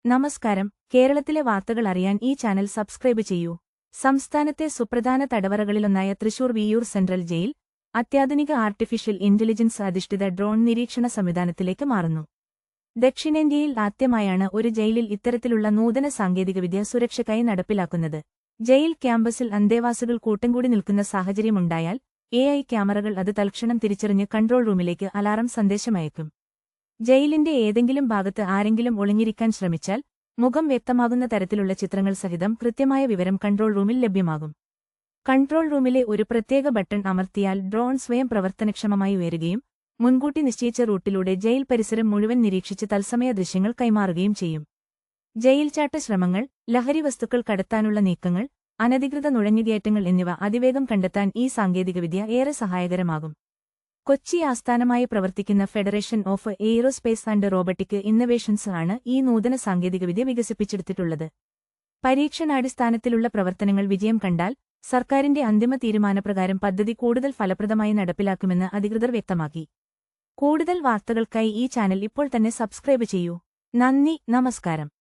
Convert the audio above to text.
നമസ്കാരം. കേരളത്തിലെ വാർത്തകൾ അറിയാൻ ഈ ചാനൽ സബ്സ്ക്രൈബ് ചെയ്യൂ. സംസ്ഥാനത്തെ സുപ്രധാന തടവറകളിലൊന്നായ തൃശൂർ വിയ്യൂർ സെൻട്രൽ ജയിൽ അത്യാധുനിക ആർട്ടിഫിഷ്യൽ ഇന്റലിജൻസ് അധിഷ്ഠിത ഡ്രോൺ നിരീക്ഷണ സംവിധാനത്തിലേക്ക് മാറുന്നു. ദക്ഷിണേന്ത്യയിൽ ആദ്യമായാണ് ഒരു ജയിലിൽ ഇത്തരത്തിലുള്ള നൂതന സാങ്കേതികവിദ്യ സുരക്ഷയ്ക്കായി നടപ്പിലാക്കുന്നത്. ജയിൽ ക്യാമ്പസിൽ അന്തേവാസികൾ കൂട്ടംകൂടി നിൽക്കുന്ന സാഹചര്യമുണ്ടായാൽ AI ക്യാമറകൾ അത് തൽക്ഷണം തിരിച്ചറിഞ്ഞ് കൺട്രോൾ റൂമിലേക്ക് അലാറം സന്ദേശമയക്കും. ജയിലിന്റെ ഏതെങ്കിലും ഭാഗത്ത് ആരെങ്കിലും ഒളിഞ്ഞിരിക്കാൻ ശ്രമിച്ചാൽ മുഖം വ്യക്തമാകുന്ന തരത്തിലുള്ള ചിത്രങ്ങൾ സഹിതം കൃത്യമായ വിവരം കൺട്രോൾ റൂമിൽ ലഭ്യമാകും. കൺട്രോൾ റൂമിലെ ഒരു പ്രത്യേക ബട്ടൺ അമർത്തിയാൽ ഡ്രോൺ സ്വയം പ്രവർത്തനക്ഷമമായി ഉയരുകയും മുൻകൂട്ടി നിശ്ചയിച്ച റൂട്ടിലൂടെ ജയിൽ പരിസരം മുഴുവൻ നിരീക്ഷിച്ച് തത്സമയ ദൃശ്യങ്ങൾ കൈമാറുകയും ചെയ്യും. ജയിൽ ചാട്ട ശ്രമങ്ങൾ, ലഹരി വസ്തുക്കൾ കടത്താനുള്ള നീക്കങ്ങൾ, അനധികൃത നുഴഞ്ഞുകയറ്റങ്ങൾ എന്നിവ അതിവേഗം കണ്ടെത്താൻ ഈ സാങ്കേതികവിദ്യ ഏറെ സഹായകരമാകും. കൊച്ചി ആസ്ഥാനമായി പ്രവർത്തിക്കുന്ന federation of aerospace and robotic innovations ആണ് ഈ നൂതന സാങ്കേതികവിദ്യ വികസിപ്പിച്ചെടുത്തിട്ടുള്ളത്. പരീക്ഷണാടിസ്ഥാനത്തിലുള്ള പ്രവർത്തനങ്ങൾ വിജയം കണ്ടാൽ സർക്കാരിന്റെ അന്തിമ തീരുമാനപ്രകാരം പദ്ധതി കൂടുതൽ ഫലപ്രദമായി നടപ്പിലാക്കുമെന്ന് അധികൃതർ വ്യക്തമാക്കി. കൂടുതൽ വാർത്തകൾക്കായി ഈ ചാനൽ ഇപ്പോൾ തന്നെ സബ്സ്ക്രൈബ് ചെയ്യൂ. നന്ദി, നമസ്കാരം.